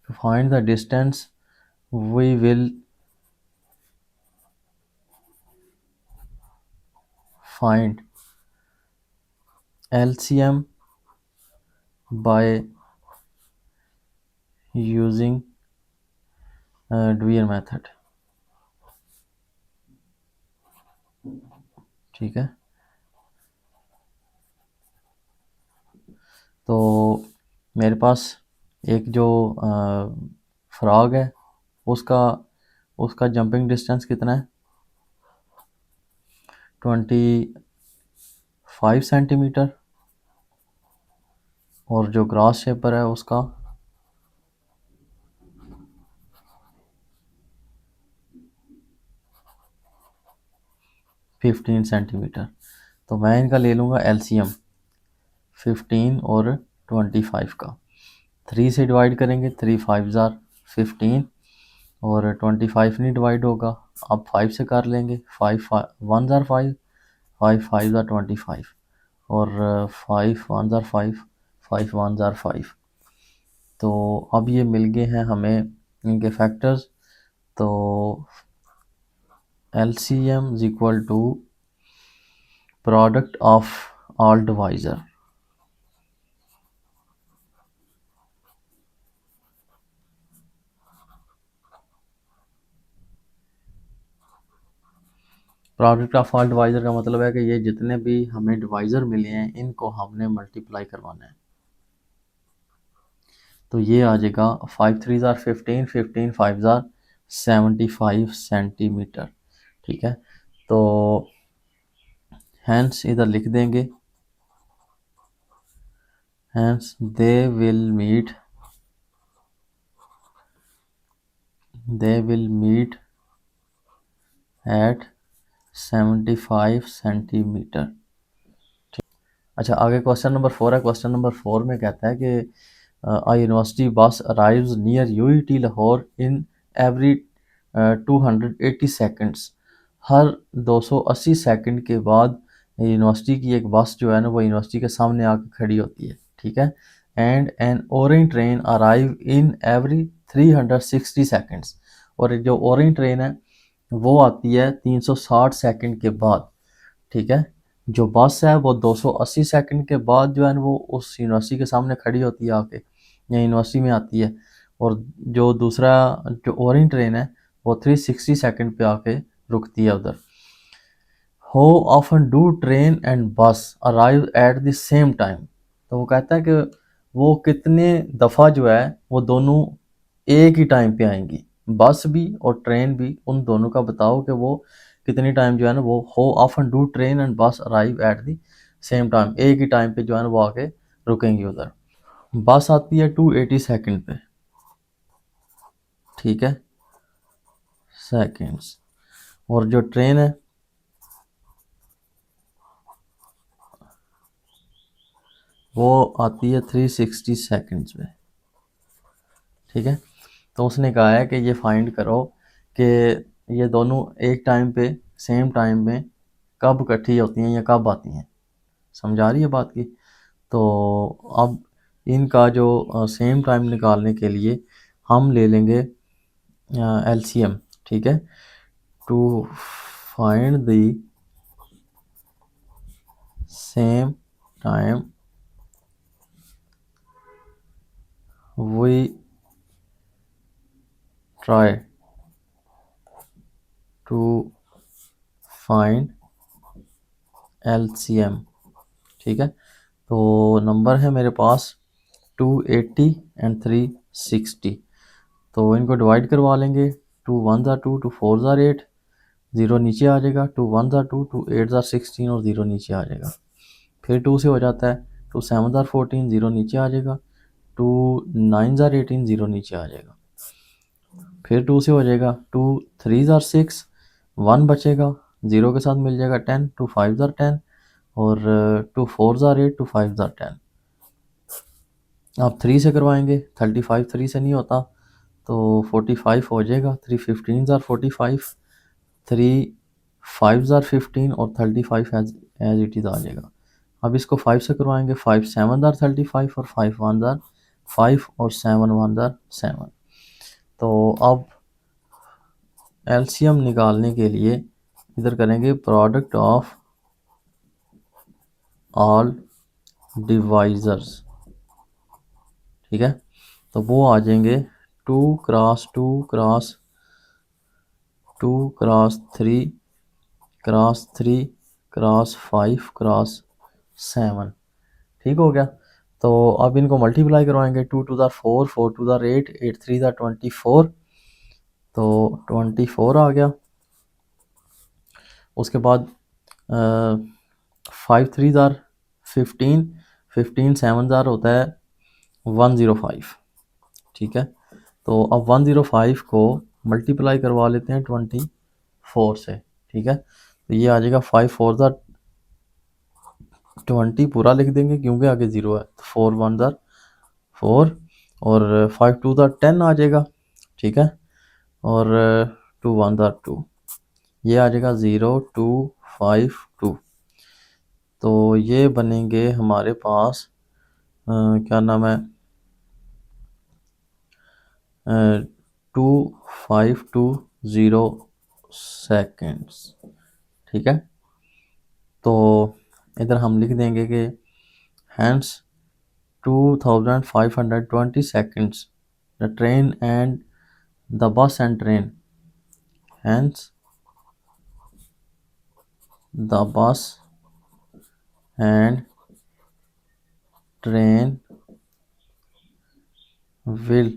to find the distance we will find LCM by using Dwyer method। ठीक है, तो मेरे पास एक जो फ्रॉग है उसका उसका जंपिंग डिस्टेंस कितना है 25 सेंटीमीटर, और जो ग्रास शेपर है उसका 15 सेंटीमीटर। तो मैं इनका ले लूँगा एलसीएम 15 और 25 का। 3 से डिवाइड करेंगे, 3 5 ज़ार 15 और 25 नहीं डिवाइड होगा, अब 5 से कर लेंगे, 5 1 ज़ार 5, 5 5 ज़ार 25 और 5 1 ज़ार 5, 5 1 ज़ार 5। तो अब ये मिल गए हैं हमें इनके फैक्टर्स। तो LCM is equal to product of all divisor. Product of all divisor का मतलब है कि ये जितने भी हमें डिवाइज़र मिले हैं इनको हमने मल्टीप्लाई करवाना है। तो ये आ जाएगा 5 3 ज़ार 15, 15 5 ज़ार 75 सेंटीमीटर। ठीक है, तो हैंस इधर लिख देंगे, hence they will meet at 75 centimeter. अच्छा, आगे क्वेश्चन नंबर 4 है। क्वेश्चन नंबर 4 में कहता है कि a university bus arrives near UET Lahore in every 280 seconds। Her 280 second के बाद यूनिवर्सिटी की एक बस जो है ना वो यूनिवर्सिटी के सामने आके खड़ी होती है। ठीक है, and an orange train arrive in every 360 seconds, और जो ओरेंज ट्रेन है वो आती है 360 सेकंड के बाद। ठीक है, जो बस है वो 280 सेकंड के बाद जो है ना वो उस यूनिवर्सिटी के सामने खड़ी होती है आके, या यूनिवर्सिटी में आती है, और जो दूसरा जो ओरेंज ट्रेन है वो 360 सेकंड पे आके रुकती है उधर। How often do train and bus arrive at the same time. तो वो कहता है कि वो कितने दफ़ा जो है वो दोनों एक ही टाइम पे आएंगी, बस भी और ट्रेन भी, उन दोनों का बताओ कि वो कितनी टाइम जो है ना वो how often do train and bus arrive at the same time, एक ही टाइम पे जो है ना वो आके रुकेंगी उधर। बस आती है 280 सेकंड पे। ठीक है, सेकंड्स, और जो ट्रेन है वो आती है 360 सेकंड्स पे। ठीक है, तो उसने कहा है कि ये फाइंड करो कि ये दोनों एक टाइम पे सेम टाइम में कब इकट्ठी होती हैं या कब आती हैं। समझा रही है बात की। तो अब इनका जो सेम टाइम निकालने के लिए हम ले लेंगे एलसीएम। ठीक है, to find the same time we try to find LCM। ठीक है, तो नंबर है मेरे पास 280 एंड 360। तो इनको डिवाइड करवा लेंगे, 2 1 ज़ार 2, 2 4 ज़ार 8, ज़ीरो नीचे आ जाएगा, 2 1 ज़ार 2, 2 8 ज़ार 16 और ज़ीरो नीचे आ जाएगा। फिर 2 से हो जाता है, 2 7 ज़ार 14, ज़ीरो नीचे आ जाएगा, 2 9 ज़ार 18, ज़ीरो नीचे आ जाएगा। फिर 2 से हो जाएगा, 2 3 ज़ार 6, 1 बचेगा, ज़ीरो के साथ मिल जाएगा 10, 2 5 ज़ार 10 और 2 4 ज़ार 8, 2 5 ज़ार 10। आप 3 से करवाएंगे, 35 3 से नहीं होता तो 45 हो जाएगा, 3 15 ज़ार 45, 3 5 ज़ार 15 और 35 एज इट इज़ आ जाएगा। अब इसको 5 से करवाएंगे, 5 7 ज़ार 35 और 5 1 ज़ार 5 और 7 1 ज़ार 7। तो अब एलसीएम निकालने के लिए इधर करेंगे प्रोडक्ट ऑफ ऑल डिवाइजर्स, ठीक है। तो वो आ जाएंगे 2 cross 2 cross 2 cross 3 cross 3 cross 5 cross 7, ठीक हो गया। तो अब इनको मल्टीप्लाई करवाएंगे, 2 2 ज़ार 4, 4 2 ज़ार 8, 8 3 ज़ार 24, तो 24 आ गया। उसके बाद 5 3 ज़ार 15, 15 7 ज़ार होता है 105, ठीक है। तो अब 105 को मल्टीप्लाई करवा लेते हैं 24 से, ठीक है। तो ये आ जाएगा 5 4 ज़ार 20 पूरा लिख देंगे क्योंकि आगे ज़ीरो है, तो 4 1 ज़ार 4 और 5 2 ज़ार 10 आ जाएगा, ठीक है। और 2 1 ज़ार 2, ये आ जाएगा 0 2 5 2। तो ये बनेंगे हमारे पास क्या नाम है 2520 सेकेंड्स, ठीक है। तो इधर हम लिख देंगे कि hence 2520 seconds the train and the bus and train, hence the bus and train will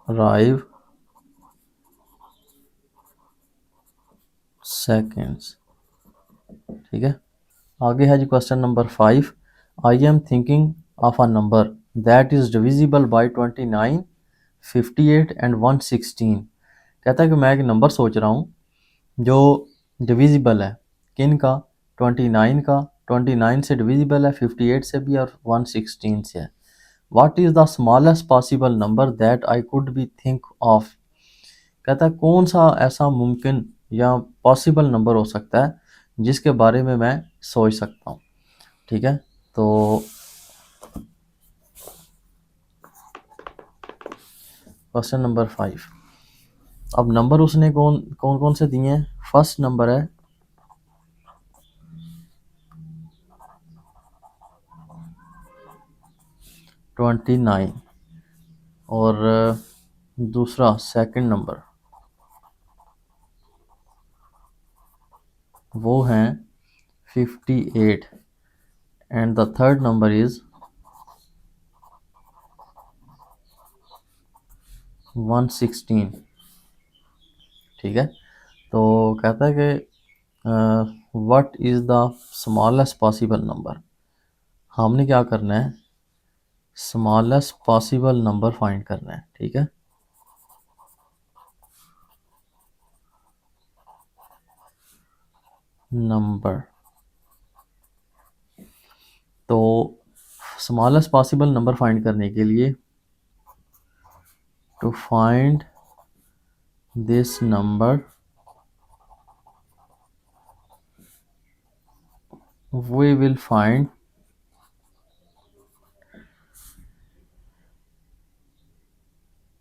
arrive seconds, ठीक है। आगे है जी question number 5, I am thinking of a number that is divisible by 29 58 and 116। कहता है कि मैं एक नंबर सोच रहा हूँ जो डिविजिबल है, किन का, 29 का, 29 से डिविजिबल है, 58 से भी और 116 से है। What is the smallest possible number that I could be think of. कहता है कौन सा ऐसा मुमकिन या पॉसिबल नंबर हो सकता है जिसके बारे में मैं सोच सकता हूँ, ठीक है। तो क्वेश्चन नंबर 5, अब नंबर उसने कौन कौन से दिए हैं। फर्स्ट नंबर है 29 और दूसरा सेकंड नंबर वो हैं 58 and the third number is 116, ठीक है। तो कहता है कि what is the smallest possible number, हमने क्या करना है, स्मॉलेस्ट पॉसिबल नंबर फाइंड करना है, ठीक है। नंबर, तो स्मॉलेस्ट पॉसिबल नंबर फाइंड करने के लिए to find this number we will find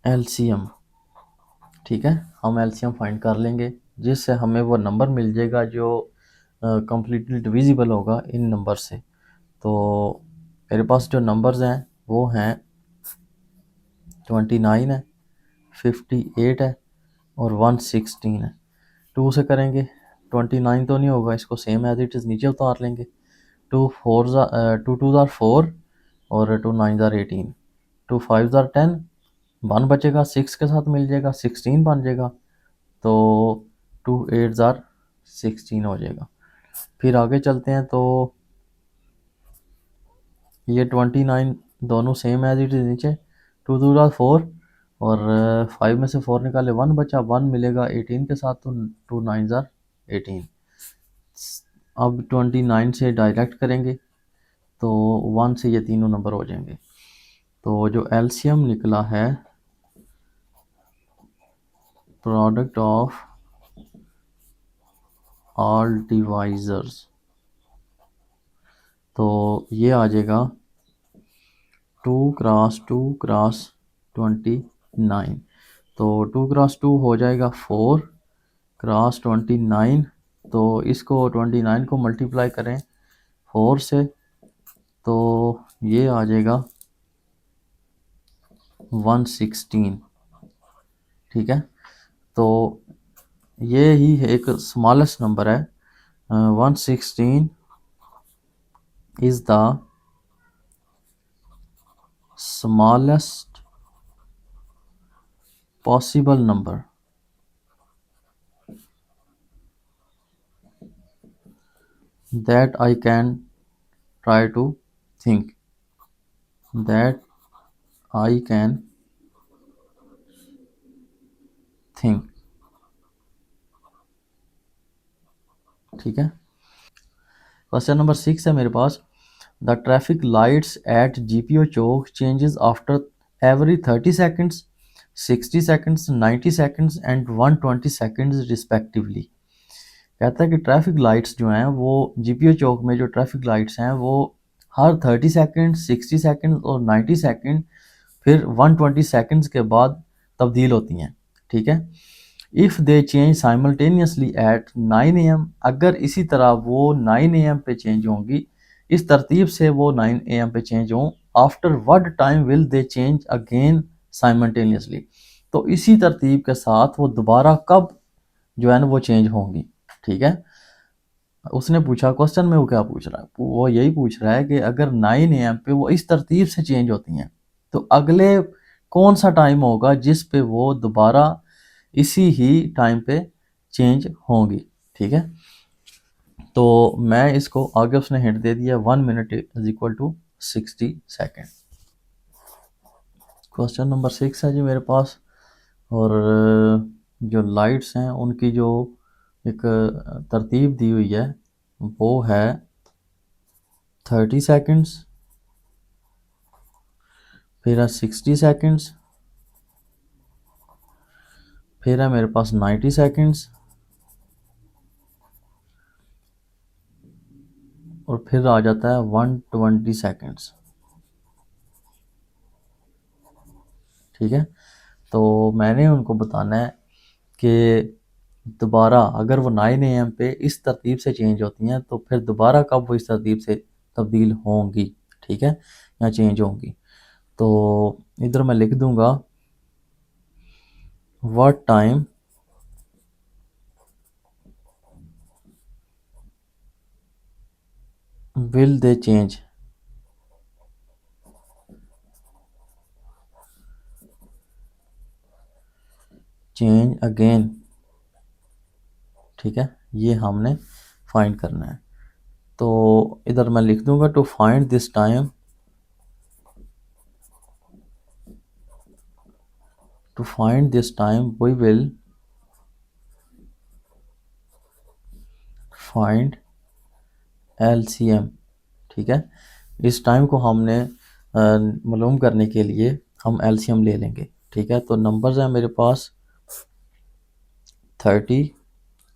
LCM, ठीक है। हम एलसीएम फाइंड कर लेंगे जिससे हमें वो नंबर मिल जाएगा जो कम्प्लीटली डिविजिबल होगा इन नंबर से। तो मेरे पास जो नंबर्स हैं वो हैं 29 है, 58 है और 116 है। 2 से करेंगे, 29 तो नहीं होगा, इसको सेम एज इट इज़ नीचे उतार लेंगे, 2 2 ज़ार 4 और 2 9 ज़ार 18, 2 5 ज़ार 10, 1 बचेगा, 6 के साथ मिल जाएगा, 16 बन जाएगा, तो 2 8 ज़ार 16 हो जाएगा। फिर आगे चलते हैं तो ये 29 दोनों सेम एज इट इज़ नीचे, 2 2 ज़ार 4 और 5 में से 4 निकाले 1 बचा, 1 मिलेगा 18 के साथ, तो 2 9 ज़ार 18। अब 29 से डायरेक्ट करेंगे तो 1 से ये तीनों नंबर हो जाएंगे। तो जो एलसीएम निकला है, प्रोडक्ट ऑफ ऑल डिवाइजर्स, तो ये आ जाएगा 2 क्रॉस 2 क्रॉस 29। तो 2 क्रॉस 2 हो जाएगा 4 क्रॉस 29। तो इसको 29 को मल्टीप्लाई करें 4 से, तो ये आ जाएगा 116। ठीक है, तो ये ही एक स्मॉलेस्ट नंबर है। 116 is the smallest possible number that I can try to think, that I can think। ठीक है, क्वेश्चन नंबर 6 है मेरे पास। The traffic lights at GPO Chowk changes after every 30 seconds, 60 seconds, 90 seconds and 120 seconds respectively. कहता है कि traffic lights जो हैं वो जीपीओ चौक में जो ट्रैफिक लाइट्स हैं वो हर 30 सेकंड, 60 सेकंड और 90 सेकंड फिर 120 सेकंड्स के बाद तब्दील होती हैं। ठीक है, if they change simultaneously eight 9 AM, अगर इसी तरह वो 9 AM पे चेंज होंगी, इस तरतीब से वो 9 AM पे चेंज हों, after what time will they change again simultaneously, तो इसी तरतीब के साथ वो दोबारा कब जो है ना वो चेंज होंगी। ठीक है, उसने पूछा क्वेश्चन में वो क्या पूछ रहा है, वो यही पूछ रहा है कि अगर 9 AM पे वो इस तरतीब से चेंज होती हैं तो अगले कौन सा टाइम होगा जिस पे वो दोबारा इसी ही टाइम पे चेंज होंगी। ठीक है, तो मैं इसको आगे उसने हिंट दे दिया 1 minute is equal to 60 second. Question number 6 है जी मेरे पास, और जो लाइट्स हैं उनकी जो एक तरतीब दी हुई है वो है 30 सेकंड्स, फिर है 60 सेकंड्स, फिर है मेरे पास 90 सेकंड्स, और फिर आ जाता है 120 सेकंड्स। ठीक है, तो मैंने उनको बताना है कि दोबारा अगर वो 9 AM पे इस तरतीब से चेंज होती हैं तो फिर दोबारा कब वो इस तरतीब से तब्दील होंगी। ठीक है, या चेंज होंगी। तो इधर मैं लिख दूंगा what time will they change again. ठीक है, ये हमने फाइंड करना है। तो इधर मैं लिख दूंगा to find this time, we will find LCM। ठीक है, इस टाइम को हमने मालूम करने के लिए हम LCM ले लेंगे। ठीक है, तो नंबर्स हैं मेरे पास 30,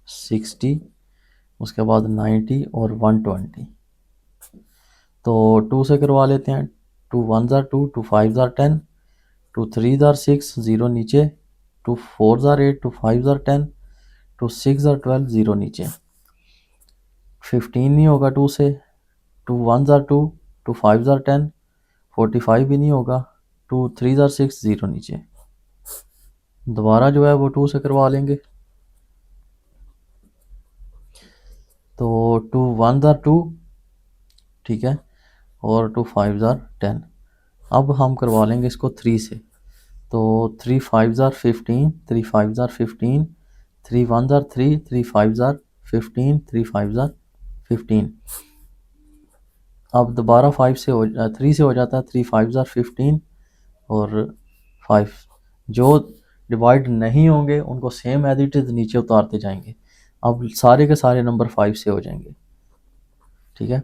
60, उसके बाद 90 और 120। तो 2 से करवा लेते हैं। 2 1 ज़ार 2, 2 5 ज़ार 10, 2 3 ज़ार 6, 0 नीचे, 2 4 ज़ार 8, 2 5 ज़ार 10, 2 6 ज़ार 12, 0 नीचे। 15 नहीं होगा 2 से, 2 1 ज़ार 2, 2 5 ज़ार 10, 45 भी नहीं होगा, 2 3 ज़ार 6, 0 नीचे। दोबारा जो है वो 2 से करवा लेंगे। तो 2 1 ज़ार 2, ठीक है, और 2 5 ज़ार 10। अब हम करवा लेंगे इसको 3 से। तो 3 5 ज़ार 15, 3 5 ज़ार 15, 3 1s are 3, 3 5s are 15, 3 5s are 15। अब दोबारा 3 से हो जाता है, 3 5s are 15 और 5 जो डिवाइड नहीं होंगे उनको सेम एज इट इज़ नीचे उतारते जाएंगे। अब सारे के सारे नंबर 5 से हो जाएंगे, ठीक है।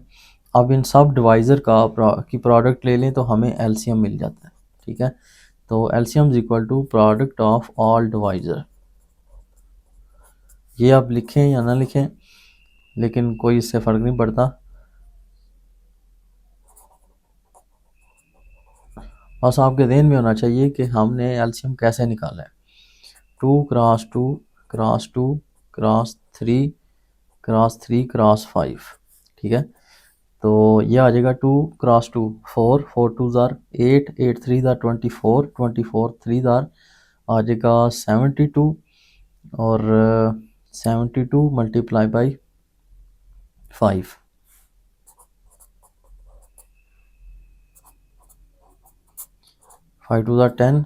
अब इन सब डिवाइज़र की प्रोडक्ट ले लें तो हमें एलसीएम मिल जाता है, ठीक है। तो LCM is equal to product of all divisor. ये आप लिखें या ना लिखें लेकिन कोई इससे फ़र्क नहीं पड़ता, बस आपके ध्यान में होना चाहिए कि हमने एलसीएम कैसे निकाला है। 2 cross 2 cross 2 cross 3 cross 3 cross 5, ठीक है। तो ये आ जाएगा 2 क्रॉस 2 4 4 2 ज़ार 8 8 3 ज़ार 24 24 3 ज़ार आ जाएगा 72 और 72 मल्टीप्लाई बाई 5, 5 2 ज़ार 10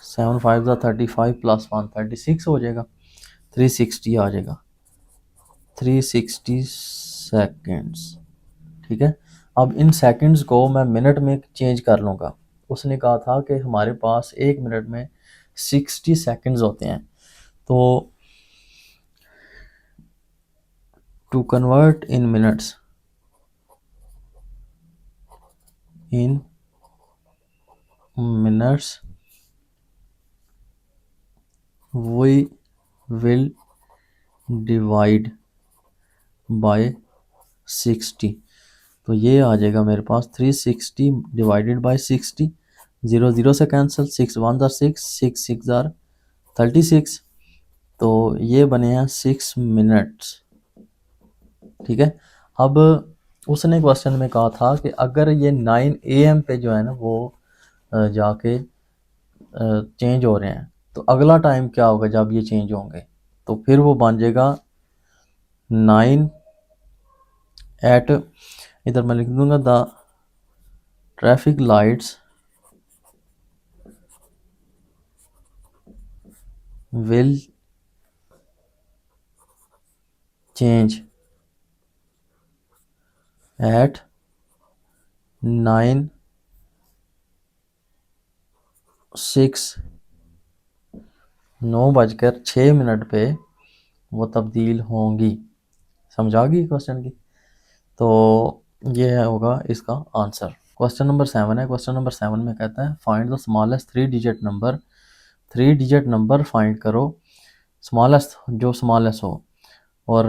7 5 ज़ार 35 प्लस 1 36 हो जाएगा, 360 आ जाएगा, 360 सेकेंड्स, ठीक है। अब इन सेकंड्स को मैं मिनट में चेंज कर लूँगा। उसने कहा था कि हमारे पास एक मिनट में 60 सेकंड्स होते हैं। तो to convert in minutes we will divide by 60। तो ये आ जाएगा मेरे पास 360 डिवाइडेड बाय 60, 0 0 से कैंसिल, 6 1 ज़ार 6 6 6 ज़ार 36, तो ये बने हैं 6 मिनट्स, ठीक है। अब उसने क्वेश्चन में कहा था कि अगर ये 9 AM पे जो है ना वो जाके चेंज हो रहे हैं तो अगला टाइम क्या होगा जब ये चेंज होंगे, तो फिर वो बन जाएगा 9 एट, इधर मैं लिख दूंगा the traffic lights will change at 9 6 9:06 पे वो तब्दील होंगी। समझ आ गई क्वेश्चन की? तो ये होगा इसका आंसर। क्वेश्चन नंबर 7 है। क्वेश्चन नंबर 7 में कहता है find the smallest 3 digit number. 3 digit number find करो, स्मॉलेस्ट जो स्मॉलेस्ट हो, और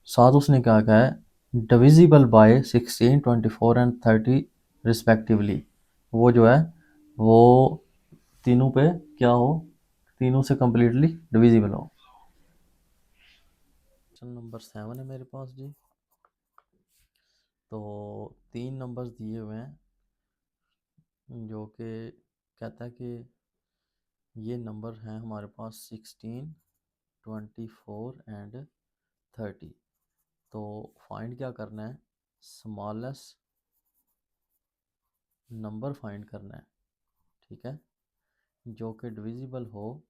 साथ उसने क्या कहा है डिविजिबल बाय 16 24 एंड 30 रिस्पेक्टिवली। वो जो है वो तीनों पे क्या हो, तीनों से कम्प्लीटली डिविजिबल हो। क्वेश्चन नंबर 7 है मेरे पास जी। तो 3 नंबर्स दिए हुए हैं जो कि कहता है कि ये नंबर हैं हमारे पास 16 24 एंड 30। तो फाइंड क्या करना है, स्मॉलेस्ट नंबर फाइंड करना है, ठीक है, जो कि डिविजिबल हो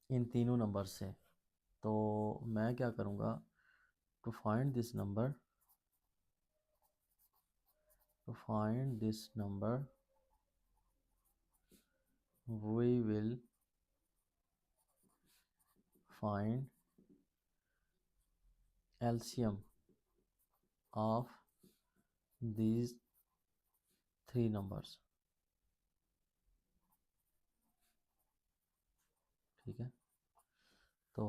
इन तीनों नंबर से। तो मैं क्या करूँगा, to find this number, we will find LCM of these 3 numbers, ठीक है। तो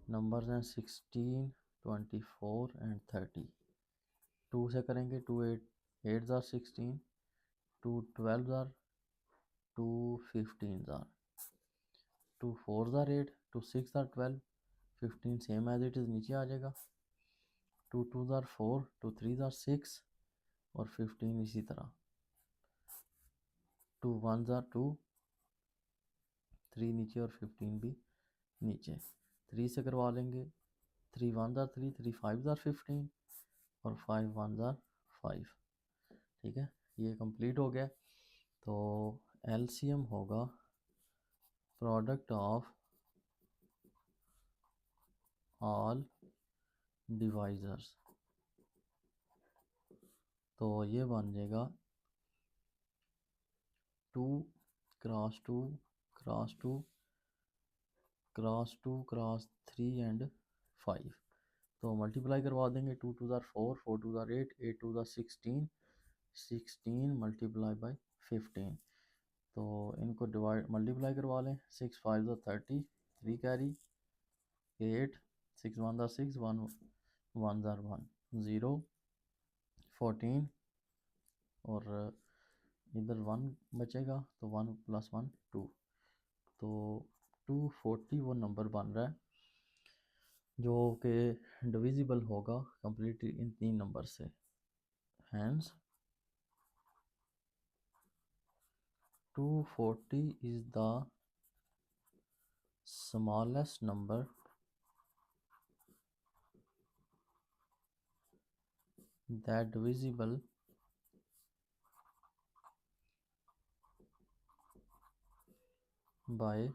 नंबर्स हैं 16 24 एंड 30। 2 से करेंगे, 2 8 8 ज़ार 16, 2 12 ज़ार, 2 15 ज़ार, 2 4 ज़ार 8, 2 6 ज़ार 12, 15 सेम एज इट इज़ नीचे आ जाएगा, 2 2 ज़ार 4, 2 3 ज़ार 6 और 15 इसी तरह, 2 1 ज़ार 2, 3 नीचे और 15 भी नीचे। 3 से करवा लेंगे, 3 1 ज़ार 3, 3 5 ज़ार 15 और 5 1 ज़ार 5, ठीक है। ये कंप्लीट हो गया। तो LCM होगा प्रोडक्ट ऑफ ऑल डिवाइजर्स, तो ये बन जाएगा 2 cross 2 cross 2 cross 2 cross 3 and 5। तो मल्टीप्लाई करवा देंगे, 2 2 ज़ार 4, 4 2 ज़ार 8, 8 2 ज़ार 16, 16 मल्टीप्लाई बाई 15। तो इनको डिवाइड मल्टीप्लाई करवा लें, 6 5 ज़ार 30, 3 कैरी 8, 6 1 ज़ार 6, 1 1 ज़ार 1 0, 14 और इधर 1 बचेगा तो 1 + 1 2, तो 240 वो नंबर बन रहा है जो कि डिविजिबल होगा कम्प्लीटली इन 3 नंबर से। Hence 240 is the smallest number that divisible by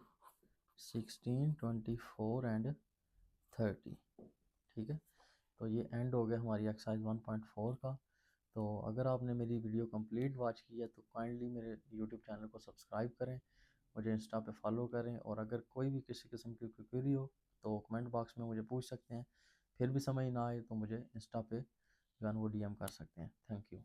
16, 24 and 30। ठीक है, तो ये एंड हो गया हमारी एक्सरसाइज 1.4 का। तो अगर आपने मेरी वीडियो कंप्लीट वॉच की है तो काइंडली मेरे यूट्यूब चैनल को सब्सक्राइब करें, मुझे इंस्टा पे फॉलो करें, और अगर कोई भी किसी किस्म की कोई क्वेरी हो तो कमेंट बॉक्स में मुझे पूछ सकते हैं। फिर भी समझ ना आए तो मुझे इंस्टा पे जो है वो DM कर सकते हैं। Thank you.